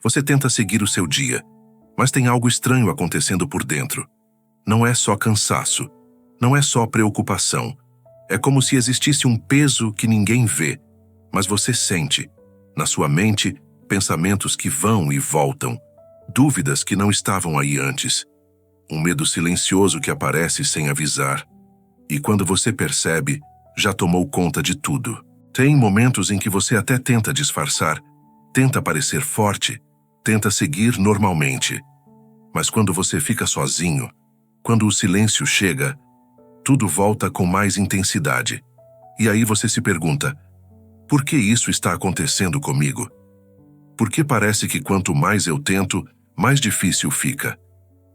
Você tenta seguir o seu dia, mas tem algo estranho acontecendo por dentro. Não é só cansaço, não é só preocupação. É como se existisse um peso que ninguém vê, mas você sente. Na sua mente, pensamentos que vão e voltam, dúvidas que não estavam aí antes. Um medo silencioso que aparece sem avisar. E quando você percebe, já tomou conta de tudo. Tem momentos em que você até tenta disfarçar, tenta parecer forte, tenta seguir normalmente. Mas quando você fica sozinho, quando o silêncio chega, tudo volta com mais intensidade. E aí você se pergunta, por que isso está acontecendo comigo? Por que parece que quanto mais eu tento, mais difícil fica?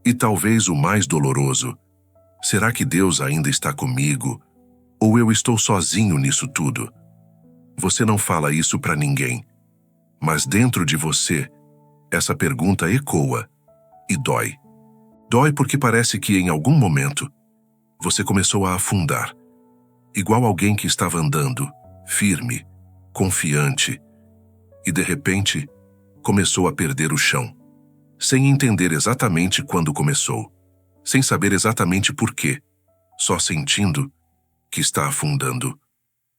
E talvez o mais doloroso, será que Deus ainda está comigo? Ou eu estou sozinho nisso tudo? Você não fala isso para ninguém, mas dentro de você, essa pergunta ecoa e dói. Dói porque parece que em algum momento, você começou a afundar, igual alguém que estava andando, firme, confiante, e de repente, começou a perder o chão, sem entender exatamente quando começou, sem saber exatamente por quê, só sentindo que está afundando.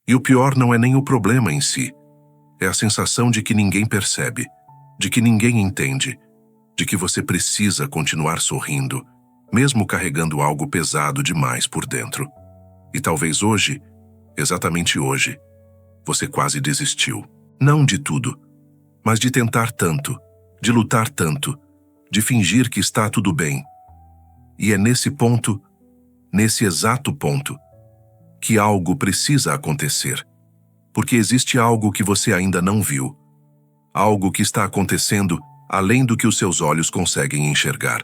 E o pior não é nem o problema em si, é a sensação de que ninguém percebe, de que ninguém entende, de que você precisa continuar sorrindo, mesmo carregando algo pesado demais por dentro. E talvez hoje, exatamente hoje, você quase desistiu. Não de tudo, mas de tentar tanto, de lutar tanto, de fingir que está tudo bem. E é nesse ponto, nesse exato ponto, que algo precisa acontecer. Porque existe algo que você ainda não viu. Algo que está acontecendo além do que os seus olhos conseguem enxergar.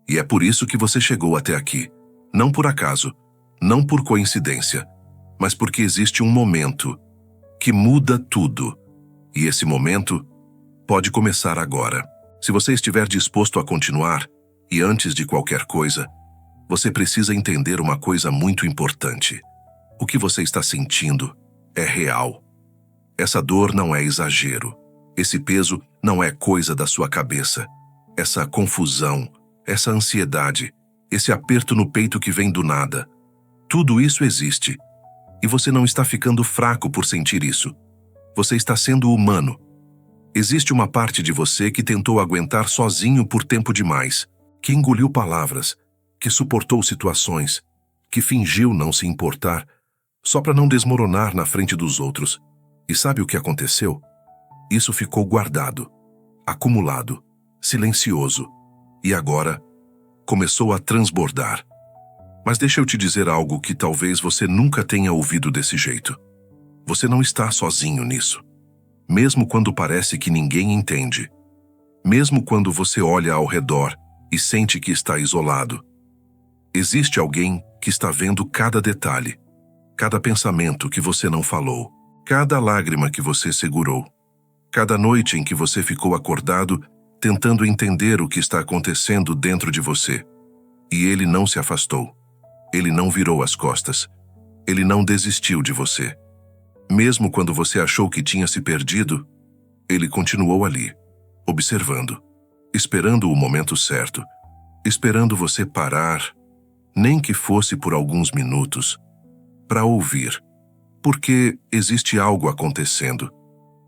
E é por isso que você chegou até aqui. Não por acaso, não por coincidência, mas porque existe um momento que muda tudo. E esse momento pode começar agora. Se você estiver disposto a continuar, e antes de qualquer coisa, você precisa entender uma coisa muito importante. O que você está sentindo é real. Essa dor não é exagero. Esse peso não é coisa da sua cabeça. Essa confusão, essa ansiedade, esse aperto no peito que vem do nada. Tudo isso existe. E você não está ficando fraco por sentir isso. Você está sendo humano. Existe uma parte de você que tentou aguentar sozinho por tempo demais, que engoliu palavras, que suportou situações, que fingiu não se importar, só para não desmoronar na frente dos outros. E sabe o que aconteceu? Isso ficou guardado, acumulado, silencioso, e agora começou a transbordar. Mas deixa eu te dizer algo que talvez você nunca tenha ouvido desse jeito. Você não está sozinho nisso. Mesmo quando parece que ninguém entende. Mesmo quando você olha ao redor e sente que está isolado. Existe alguém que está vendo cada detalhe, cada pensamento que você não falou, cada lágrima que você segurou, cada noite em que você ficou acordado tentando entender o que está acontecendo dentro de você. E ele não se afastou. Ele não virou as costas. Ele não desistiu de você. Mesmo quando você achou que tinha se perdido, ele continuou ali, observando, esperando o momento certo, esperando você parar, nem que fosse por alguns minutos, para ouvir, porque existe algo acontecendo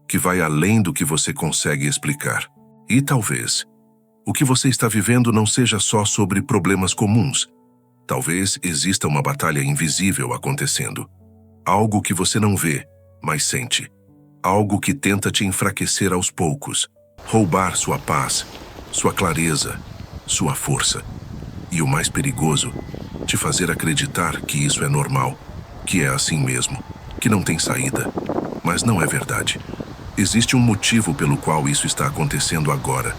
que vai além do que você consegue explicar. E talvez o que você está vivendo não seja só sobre problemas comuns. Talvez exista uma batalha invisível acontecendo. Algo que você não vê, mas sente. Algo que tenta te enfraquecer aos poucos, roubar sua paz, sua clareza, sua força. E o mais perigoso, te fazer acreditar que isso é normal, que é assim mesmo, que não tem saída. Mas não é verdade. Existe um motivo pelo qual isso está acontecendo agora.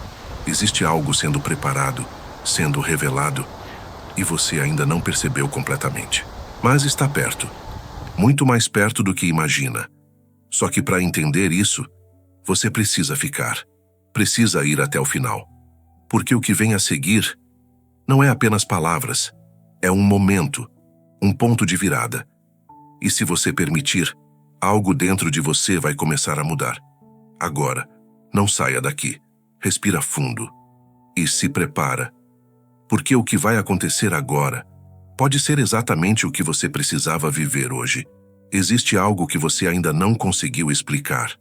Existe algo sendo preparado, sendo revelado, e você ainda não percebeu completamente. Mas está perto. Muito mais perto do que imagina. Só que para entender isso, você precisa ficar. Precisa ir até o final. Porque o que vem a seguir não é apenas palavras. É um momento, um ponto de virada. E se você permitir, algo dentro de você vai começar a mudar. Agora, não saia daqui. respira fundo e se prepara, porque o que vai acontecer agora pode ser exatamente o que você precisava viver hoje. Existe algo que você ainda não conseguiu explicar,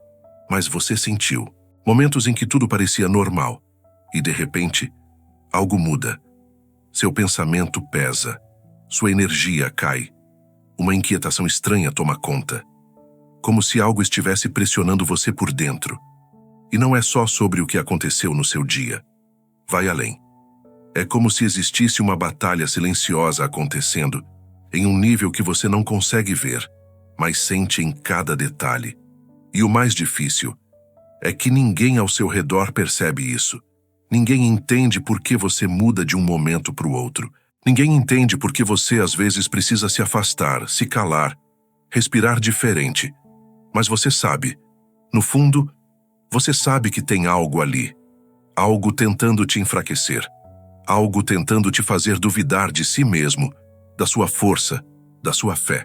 mas você sentiu. Momentos em que tudo parecia normal e, de repente, algo muda. Seu pensamento pesa, sua energia cai. Uma inquietação estranha toma conta, como se algo estivesse pressionando você por dentro. E não é só sobre o que aconteceu no seu dia. Vai além. É como se existisse uma batalha silenciosa acontecendo, em um nível que você não consegue ver, mas sente em cada detalhe. E o mais difícil é que ninguém ao seu redor percebe isso. Ninguém entende por que você muda de um momento para o outro. Ninguém entende por que você às vezes precisa se afastar, se calar, respirar diferente. Mas você sabe, no fundo, você sabe que tem algo ali. Algo tentando te enfraquecer. Algo tentando te fazer duvidar de si mesmo, da sua força, da sua fé.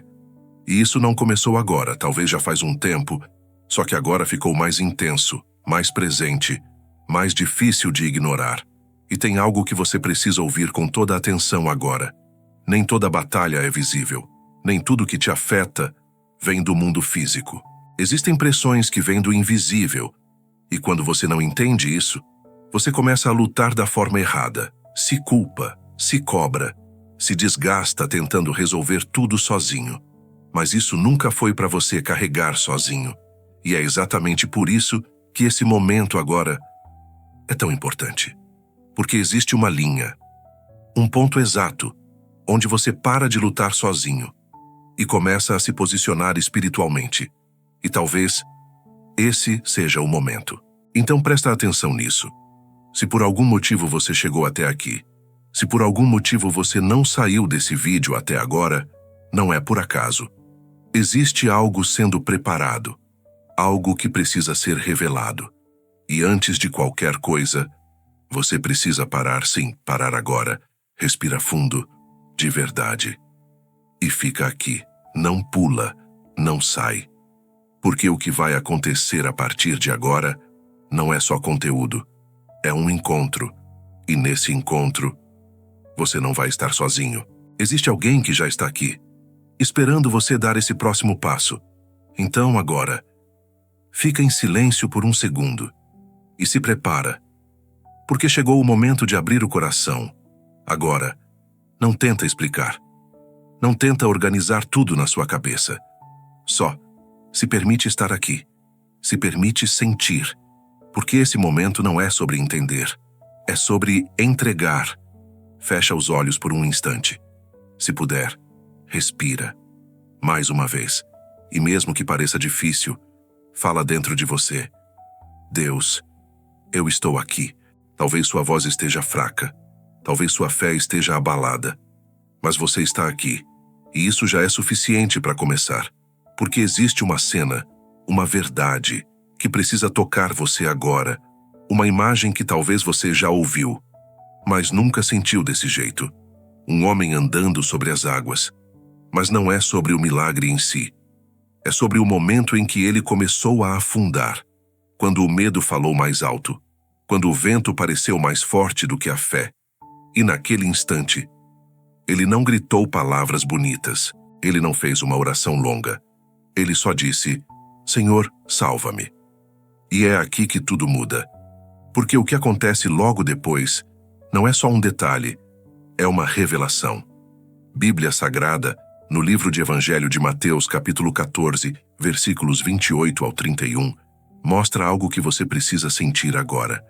E isso não começou agora, talvez já faz um tempo, só que agora ficou mais intenso, mais presente, mais difícil de ignorar. E tem algo que você precisa ouvir com toda a atenção agora. Nem toda batalha é visível. Nem tudo que te afeta vem do mundo físico. Existem pressões que vêm do invisível. E quando você não entende isso, você começa a lutar da forma errada. Se culpa, se cobra, se desgasta tentando resolver tudo sozinho. Mas isso nunca foi para você carregar sozinho. E é exatamente por isso que esse momento agora é tão importante. Porque existe uma linha, um ponto exato, onde você para de lutar sozinho e começa a se posicionar espiritualmente. E talvez esse seja o momento. Então presta atenção nisso. Se por algum motivo você chegou até aqui, se por algum motivo você não saiu desse vídeo até agora, não é por acaso. Existe algo sendo preparado, algo que precisa ser revelado. E antes de qualquer coisa, você precisa parar, sim, parar agora. Respira fundo, de verdade. E fica aqui. Não pula, não sai. Porque o que vai acontecer a partir de agora não é só conteúdo. É um encontro. E nesse encontro, você não vai estar sozinho. Existe alguém que já está aqui, esperando você dar esse próximo passo. Então agora, fica em silêncio por um segundo e se prepara. Porque chegou o momento de abrir o coração. Agora, não tenta explicar. Não tenta organizar tudo na sua cabeça. Só se permite estar aqui. Se permite sentir. Porque esse momento não é sobre entender. É sobre entregar. Fecha os olhos por um instante. Se puder, respira. Mais uma vez. E mesmo que pareça difícil, fala dentro de você. Deus, eu estou aqui. Talvez sua voz esteja fraca. Talvez sua fé esteja abalada. Mas você está aqui. E isso já é suficiente para começar. Porque existe uma cena, uma verdade, que precisa tocar você agora. Uma imagem que talvez você já ouviu, mas nunca sentiu desse jeito. Um homem andando sobre as águas. Mas não é sobre o milagre em si. É sobre o momento em que ele começou a afundar. Quando o medo falou mais alto. Quando o vento pareceu mais forte do que a fé. E naquele instante, ele não gritou palavras bonitas. Ele não fez uma oração longa. Ele só disse, Senhor, salva-me. E é aqui que tudo muda. Porque o que acontece logo depois não é só um detalhe, é uma revelação. Bíblia Sagrada, no livro de Evangelho de Mateus, capítulo 14, versículos 28 ao 31, mostra algo que você precisa sentir agora.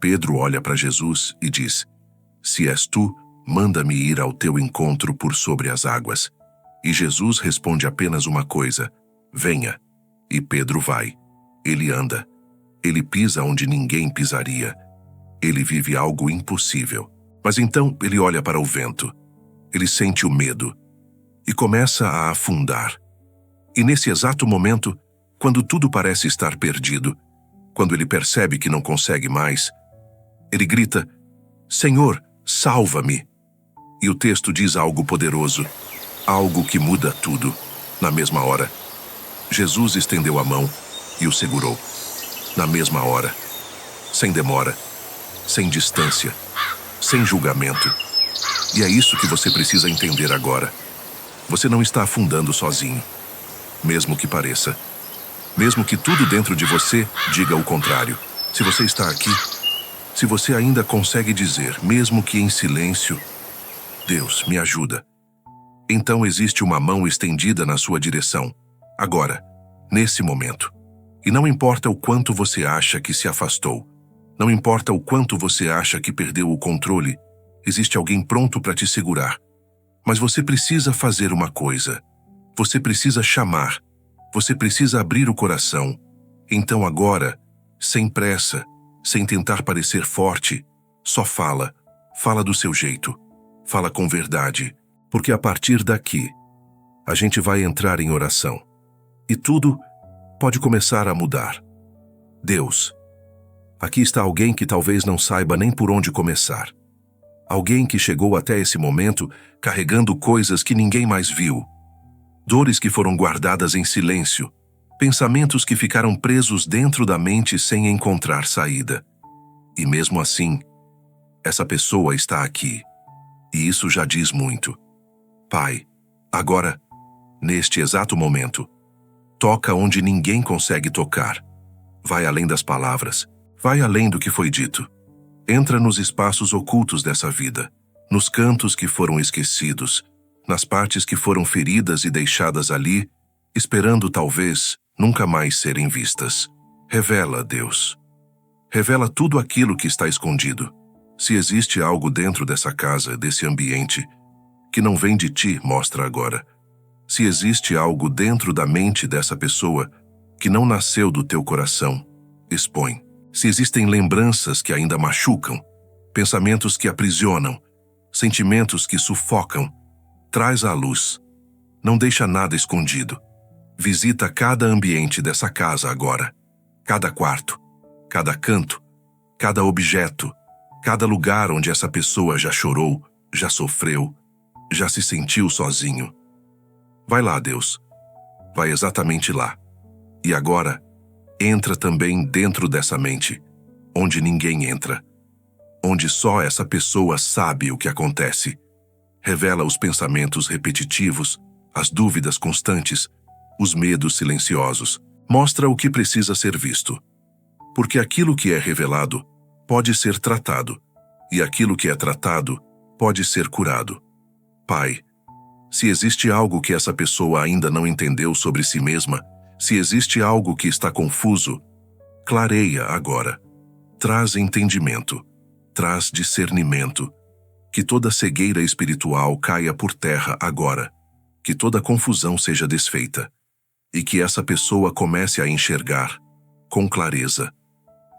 Pedro olha para Jesus e diz, Se és tu, manda-me ir ao teu encontro por sobre as águas. E Jesus responde apenas uma coisa, venha. E Pedro vai. Ele anda. Ele pisa onde ninguém pisaria. Ele vive algo impossível. Mas então ele olha para o vento. Ele sente o medo. E começa a afundar. E nesse exato momento, quando tudo parece estar perdido, quando ele percebe que não consegue mais, ele grita, Senhor, salva-me. E o texto diz algo poderoso, algo que muda tudo. Na mesma hora, Jesus estendeu a mão e o segurou. Na mesma hora, sem demora, sem distância, sem julgamento. E é isso que você precisa entender agora. Você não está afundando sozinho, mesmo que pareça. Mesmo que tudo dentro de você diga o contrário. Se você está aqui, se você ainda consegue dizer, mesmo que em silêncio, Deus, me ajuda, então existe uma mão estendida na sua direção, agora, nesse momento. E não importa o quanto você acha que se afastou, não importa o quanto você acha que perdeu o controle, existe alguém pronto para te segurar. Mas você precisa fazer uma coisa. Você precisa chamar. Você precisa abrir o coração. Então agora, sem pressa, sem tentar parecer forte, só fala. Fala do seu jeito. Fala com verdade. Porque a partir daqui, a gente vai entrar em oração. E tudo pode começar a mudar. Deus, aqui está alguém que talvez não saiba nem por onde começar. Alguém que chegou até esse momento carregando coisas que ninguém mais viu. Dores que foram guardadas em silêncio. Pensamentos que ficaram presos dentro da mente sem encontrar saída. E mesmo assim, essa pessoa está aqui. E isso já diz muito. Pai, agora, neste exato momento, toca onde ninguém consegue tocar. Vai além das palavras. Vai além do que foi dito. Entra nos espaços ocultos dessa vida, nos cantos que foram esquecidos, nas partes que foram feridas e deixadas ali, esperando talvez nunca mais serem vistas. Revela, Deus. Revela tudo aquilo que está escondido. Se existe algo dentro dessa casa, desse ambiente, que não vem de ti, mostra agora. Se existe algo dentro da mente dessa pessoa que não nasceu do teu coração, expõe. Se existem lembranças que ainda machucam, pensamentos que aprisionam, sentimentos que sufocam, traz à luz. Não deixa nada escondido. Visita cada ambiente dessa casa agora. Cada quarto, cada canto, cada objeto, cada lugar onde essa pessoa já chorou, já sofreu, já se sentiu sozinho. Vai lá, Deus. Vai exatamente lá. E agora, entra também dentro dessa mente, onde ninguém entra, onde só essa pessoa sabe o que acontece. Revela os pensamentos repetitivos, as dúvidas constantes, os medos silenciosos. Mostra o que precisa ser visto. Porque aquilo que é revelado pode ser tratado, e aquilo que é tratado pode ser curado. Pai, se existe algo que essa pessoa ainda não entendeu sobre si mesma, se existe algo que está confuso, clareia agora. Traz entendimento, traz discernimento. Que toda cegueira espiritual caia por terra agora. Que toda confusão seja desfeita. E que essa pessoa comece a enxergar com clareza,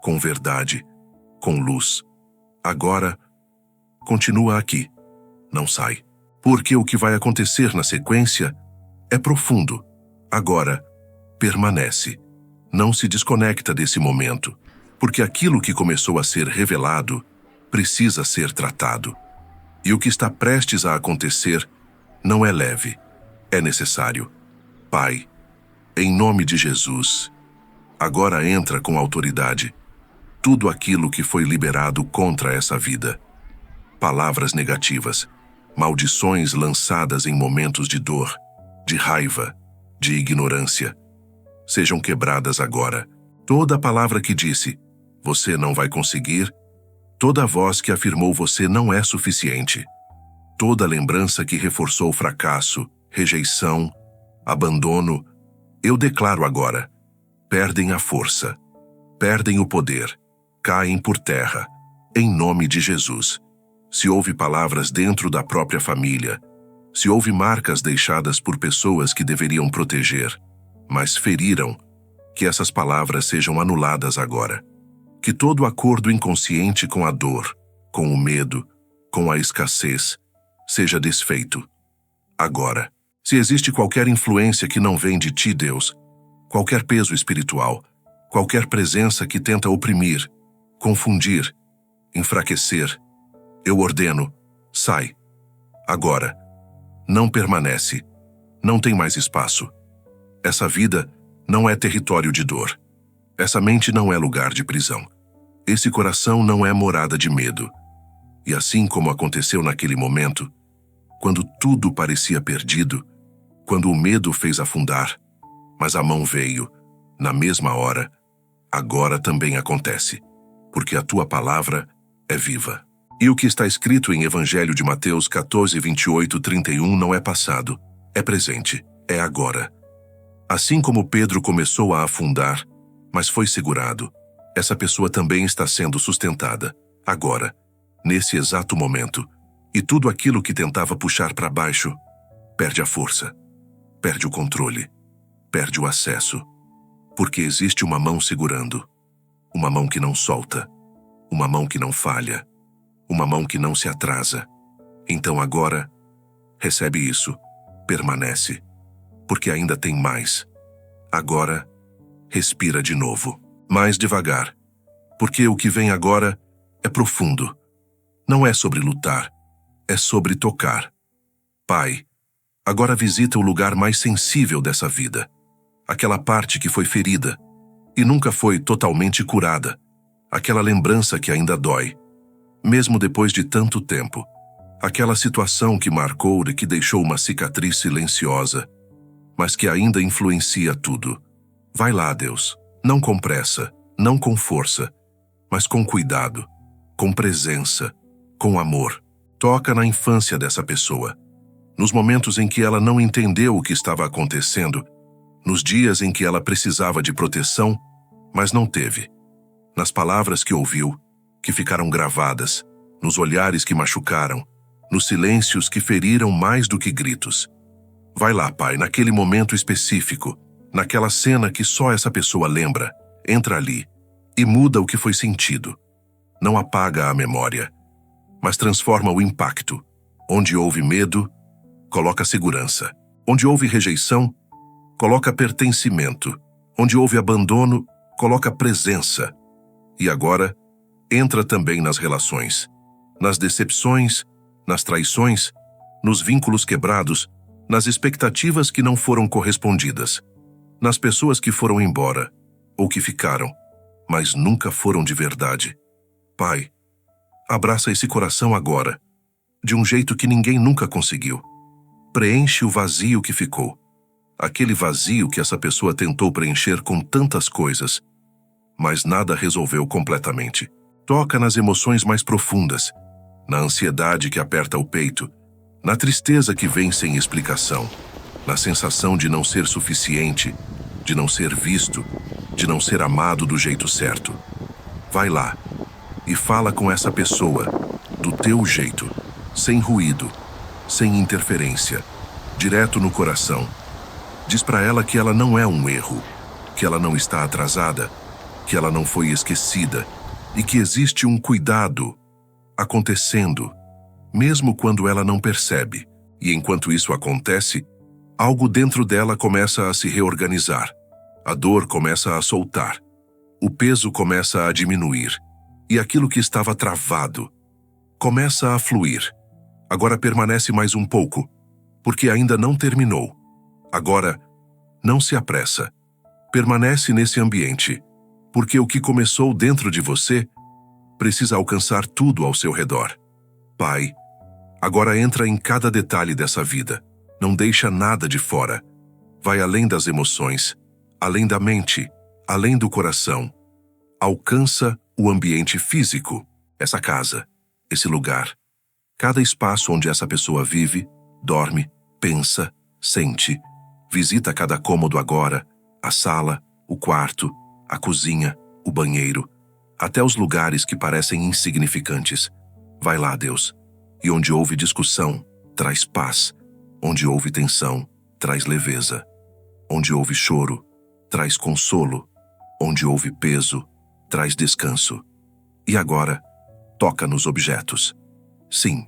com verdade, com luz. Agora, continua aqui. Não sai. Porque o que vai acontecer na sequência é profundo. Agora, permanece. Não se desconecta desse momento, porque aquilo que começou a ser revelado precisa ser tratado. E o que está prestes a acontecer não é leve, é necessário. Pai, em nome de Jesus, agora entra com autoridade tudo aquilo que foi liberado contra essa vida. Palavras negativas, maldições lançadas em momentos de dor, de raiva, de ignorância, sejam quebradas agora. Toda palavra que disse, você não vai conseguir, toda voz que afirmou você não é suficiente, toda lembrança que reforçou fracasso, rejeição, abandono, eu declaro agora, perdem a força, perdem o poder, caem por terra, em nome de Jesus. Se houve palavras dentro da própria família, se houve marcas deixadas por pessoas que deveriam proteger, mas feriram, que essas palavras sejam anuladas agora. Que todo acordo inconsciente com a dor, com o medo, com a escassez, seja desfeito. Agora, se existe qualquer influência que não vem de ti, Deus, qualquer peso espiritual, qualquer presença que tenta oprimir, confundir, enfraquecer, eu ordeno, sai. Agora. Não permanece. Não tem mais espaço. Essa vida não é território de dor. Essa mente não é lugar de prisão. Esse coração não é morada de medo. E assim como aconteceu naquele momento, quando tudo parecia perdido, quando o medo fez afundar, mas a mão veio, na mesma hora, agora também acontece, porque a tua palavra é viva. E o que está escrito em Evangelho de Mateus 14, 28, 31 não é passado, é presente, é agora. Assim como Pedro começou a afundar, mas foi segurado, essa pessoa também está sendo sustentada, agora, nesse exato momento, e tudo aquilo que tentava puxar para baixo, perde a força, perde o controle, perde o acesso, porque existe uma mão segurando, uma mão que não solta, uma mão que não falha, uma mão que não se atrasa. Então agora, recebe isso, permanece, porque ainda tem mais. Agora, respira de novo, mais devagar, porque o que vem agora é profundo. Não é sobre lutar, é sobre tocar. Pai, agora visita o lugar mais sensível dessa vida, aquela parte que foi ferida e nunca foi totalmente curada, aquela lembrança que ainda dói, mesmo depois de tanto tempo, aquela situação que marcou e que deixou uma cicatriz silenciosa, mas que ainda influencia tudo. Vai lá, Deus, não com pressa, não com força, mas com cuidado, com presença, com amor. Toca na infância dessa pessoa, nos momentos em que ela não entendeu o que estava acontecendo, nos dias em que ela precisava de proteção, mas não teve, nas palavras que ouviu, que ficaram gravadas, nos olhares que machucaram, nos silêncios que feriram mais do que gritos. Vai lá, Pai, naquele momento específico, naquela cena que só essa pessoa lembra, entra ali e muda o que foi sentido. Não apaga a memória, mas transforma o impacto. Onde houve medo, coloca segurança. Onde houve rejeição, coloca pertencimento. Onde houve abandono, coloca presença. E agora, entra também nas relações, nas decepções, nas traições, nos vínculos quebrados, nas expectativas que não foram correspondidas, nas pessoas que foram embora ou que ficaram, mas nunca foram de verdade. Pai, abraça esse coração agora, de um jeito que ninguém nunca conseguiu. Preenche o vazio que ficou, aquele vazio que essa pessoa tentou preencher com tantas coisas, mas nada resolveu completamente. Toca nas emoções mais profundas, na ansiedade que aperta o peito, na tristeza que vem sem explicação, na sensação de não ser suficiente, de não ser visto, de não ser amado do jeito certo. Vai lá e fala com essa pessoa, do teu jeito, sem ruído, sem interferência, direto no coração. Diz para ela que ela não é um erro, que ela não está atrasada, que ela não foi esquecida e que existe um cuidado acontecendo, mesmo quando ela não percebe. E enquanto isso acontece, algo dentro dela começa a se reorganizar. A dor começa a soltar. O peso começa a diminuir. E aquilo que estava travado começa a fluir. Agora permanece mais um pouco, porque ainda não terminou. Agora, não se apressa. Permanece nesse ambiente, porque o que começou dentro de você precisa alcançar tudo ao seu redor. Pai, agora entra em cada detalhe dessa vida. Não deixa nada de fora. Vai além das emoções, além da mente, além do coração. Alcança o ambiente físico, essa casa, esse lugar. Cada espaço onde essa pessoa vive, dorme, pensa, sente. Visita cada cômodo agora, a sala, o quarto, a cozinha, o banheiro, até os lugares que parecem insignificantes. Vai lá, Deus. E onde houve discussão, traz paz. Onde houve tensão, traz leveza. Onde houve choro, traz consolo. Onde houve peso, traz descanso. E agora, toca nos objetos. Sim,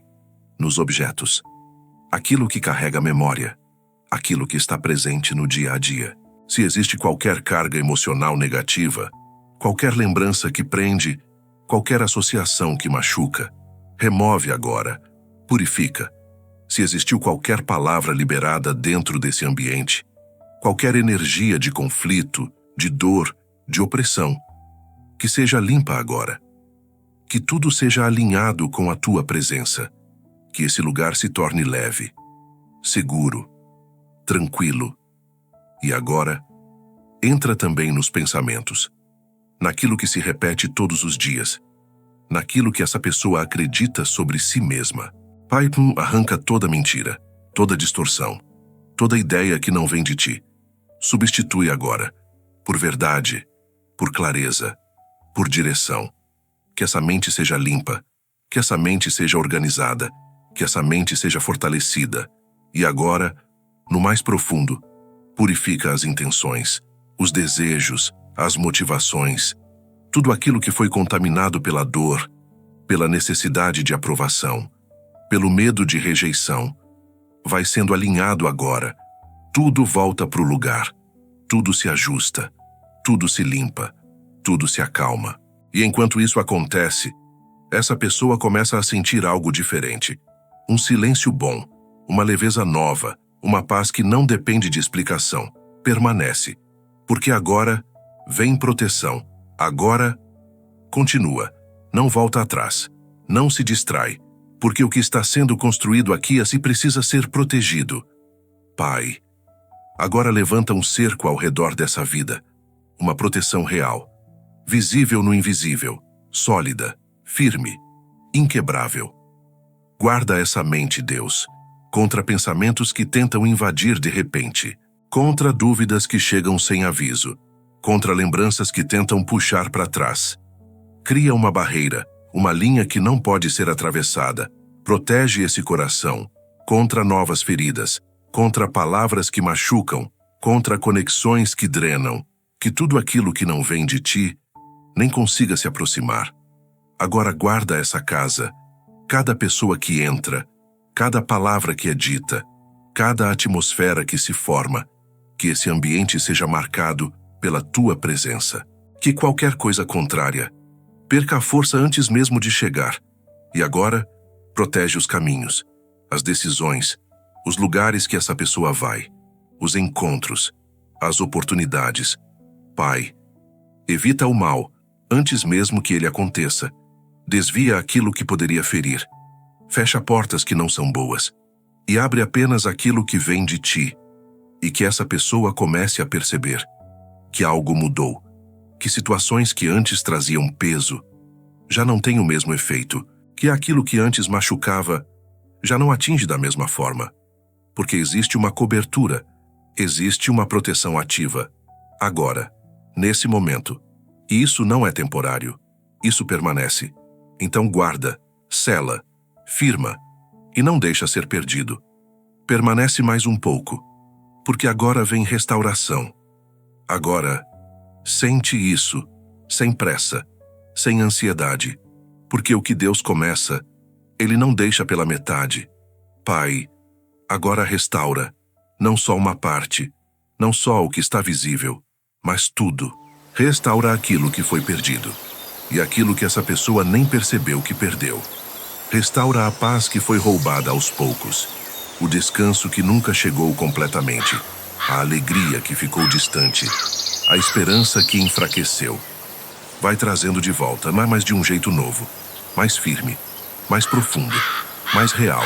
nos objetos. Aquilo que carrega memória. Aquilo que está presente no dia a dia. Se existe qualquer carga emocional negativa, qualquer lembrança que prende, qualquer associação que machuca, remove agora, purifica. Se existiu qualquer palavra liberada dentro desse ambiente, qualquer energia de conflito, de dor, de opressão, que seja limpa agora. Que tudo seja alinhado com a tua presença. Que esse lugar se torne leve, seguro, tranquilo. E agora, entra também nos pensamentos, naquilo que se repete todos os dias, naquilo que essa pessoa acredita sobre si mesma. Pai, arranca toda mentira, toda distorção, toda ideia que não vem de ti. Substitui agora, por verdade, por clareza, por direção. Que essa mente seja limpa, que essa mente seja organizada, que essa mente seja fortalecida. E agora, no mais profundo, purifica as intenções, os desejos, as motivações, tudo aquilo que foi contaminado pela dor, pela necessidade de aprovação, pelo medo de rejeição. Vai sendo alinhado agora. Tudo volta para o lugar. Tudo se ajusta. Tudo se limpa. Tudo se acalma. E enquanto isso acontece, essa pessoa começa a sentir algo diferente. Um silêncio bom, uma leveza nova, uma paz que não depende de explicação. Permanece. Porque agora vem proteção. Agora continua. Não volta atrás. Não se distrai. Porque o que está sendo construído aqui assim precisa ser protegido. Pai, agora levanta um cerco ao redor dessa vida. Uma proteção real. Visível no invisível. Sólida. Firme. Inquebrável. Guarda essa mente, Deus, contra pensamentos que tentam invadir de repente, contra dúvidas que chegam sem aviso, contra lembranças que tentam puxar para trás. Cria uma barreira, uma linha que não pode ser atravessada. Protege esse coração contra novas feridas, contra palavras que machucam, contra conexões que drenam, que tudo aquilo que não vem de ti nem consiga se aproximar. Agora guarda essa casa, cada pessoa que entra, cada palavra que é dita, cada atmosfera que se forma, que esse ambiente seja marcado pela tua presença. Que qualquer coisa contrária perca a força antes mesmo de chegar. E agora, protege os caminhos, as decisões, os lugares que essa pessoa vai, os encontros, as oportunidades. Pai, evita o mal antes mesmo que ele aconteça. Desvia aquilo que poderia ferir. Fecha portas que não são boas. E abre apenas aquilo que vem de ti. E que essa pessoa comece a perceber que algo mudou. Que situações que antes traziam peso já não têm o mesmo efeito. Que aquilo que antes machucava já não atinge da mesma forma. Porque existe uma cobertura, existe uma proteção ativa. Agora, nesse momento. E isso não é temporário. Isso permanece. Então guarda, sela, firma, e não deixa ser perdido. Permanece mais um pouco, porque agora vem restauração. Agora, sente isso, sem pressa, sem ansiedade, porque o que Deus começa, Ele não deixa pela metade. Pai, agora restaura, não só uma parte, não só o que está visível, mas tudo. Restaura aquilo que foi perdido. E aquilo que essa pessoa nem percebeu que perdeu. Restaura a paz que foi roubada aos poucos, o descanso que nunca chegou completamente, a alegria que ficou distante, a esperança que enfraqueceu. Vai trazendo de volta, mas de um jeito novo, mais firme, mais profundo, mais real.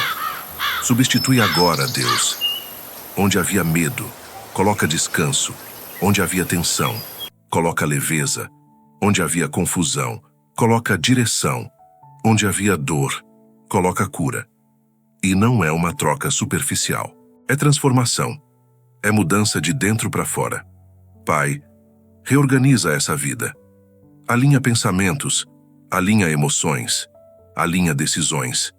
Substitui agora, Deus. Onde havia medo, coloca descanso. Onde havia tensão, coloca leveza. Onde havia confusão, coloca direção. Onde havia dor, coloca cura. E não é uma troca superficial. É transformação. É mudança de dentro para fora. Pai, reorganiza essa vida. Alinha pensamentos, alinha emoções, alinha decisões.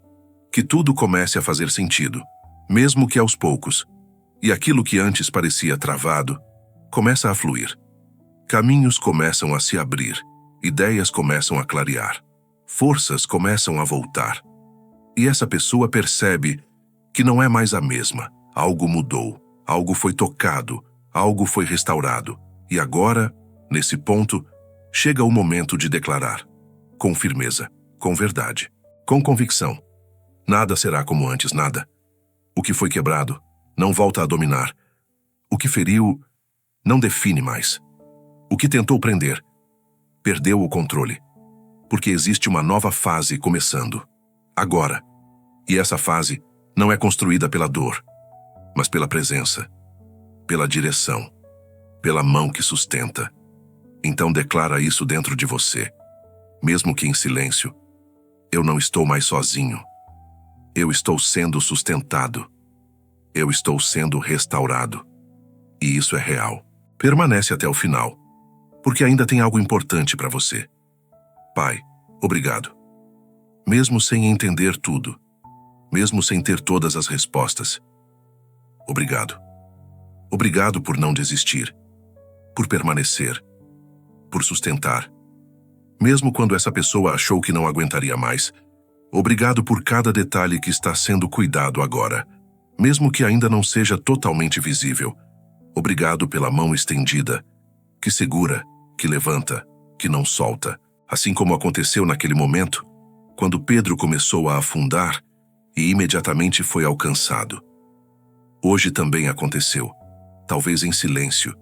Que tudo comece a fazer sentido, mesmo que aos poucos. E aquilo que antes parecia travado, começa a fluir. Caminhos começam a se abrir, ideias começam a clarear, forças começam a voltar. E essa pessoa percebe que não é mais a mesma. Algo mudou, algo foi tocado, algo foi restaurado. E agora, nesse ponto, chega o momento de declarar, com firmeza, com verdade, com convicção. Nada será como antes, nada. O que foi quebrado não volta a dominar. O que feriu não define mais. O que tentou prender, perdeu o controle. porque existe uma nova fase começando. Agora. E essa fase não é construída pela dor, mas pela presença, pela direção, pela mão que sustenta. Então declara isso dentro de você, mesmo que em silêncio. Eu não estou mais sozinho. Eu estou sendo sustentado. Eu estou sendo restaurado. E isso é real. Permanece até o final, porque ainda tem algo importante para você. Pai, obrigado. Mesmo sem entender tudo, mesmo sem ter todas as respostas. Obrigado. Obrigado por não desistir, por permanecer, por sustentar. Mesmo quando essa pessoa achou que não aguentaria mais, obrigado por cada detalhe que está sendo cuidado agora, mesmo que ainda não seja totalmente visível. Obrigado pela mão estendida, que segura, que levanta, que não solta. Assim como aconteceu naquele momento, quando Pedro começou a afundar e imediatamente foi alcançado. Hoje também aconteceu, talvez em silêncio,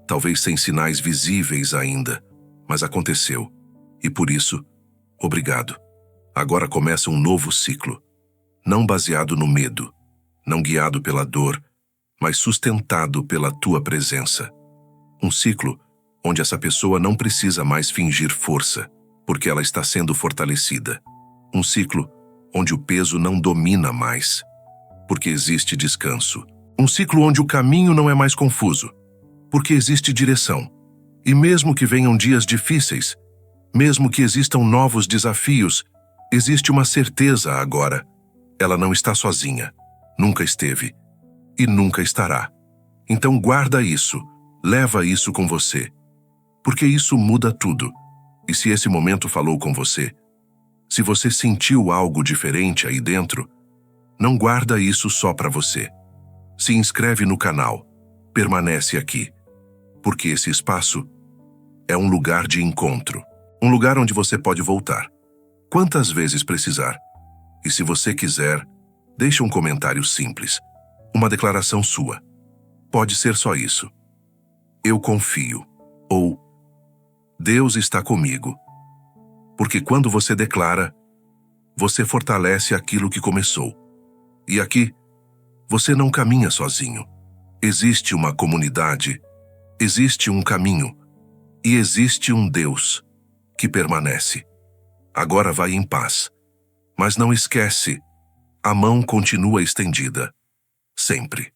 talvez sem sinais visíveis ainda, mas aconteceu. E por isso, obrigado. Agora começa um novo ciclo, não baseado no medo, não guiado pela dor, mas sustentado pela tua presença. Um ciclo onde essa pessoa não precisa mais fingir força, porque ela está sendo fortalecida. Um ciclo onde o peso não domina mais, porque existe descanso. Um ciclo onde o caminho não é mais confuso, porque existe direção. E mesmo que venham dias difíceis, mesmo que existam novos desafios, existe uma certeza agora. Ela não está sozinha, nunca esteve e nunca estará. Então guarda isso, leva isso com você, porque isso muda tudo. E se esse momento falou com você, se você sentiu algo diferente aí dentro, não guarda isso só para você. Se inscreve no canal, permanece aqui, porque esse espaço é um lugar de encontro, um lugar onde você pode voltar, quantas vezes precisar. E se você quiser, deixe um comentário simples, uma declaração sua. Pode ser só isso. Eu confio, ou Deus está comigo. Porque quando você declara, você fortalece aquilo que começou. E aqui, você não caminha sozinho. Existe uma comunidade, existe um caminho, e existe um Deus que permanece. Agora vai em paz. Mas não esquece, a mão continua estendida, sempre.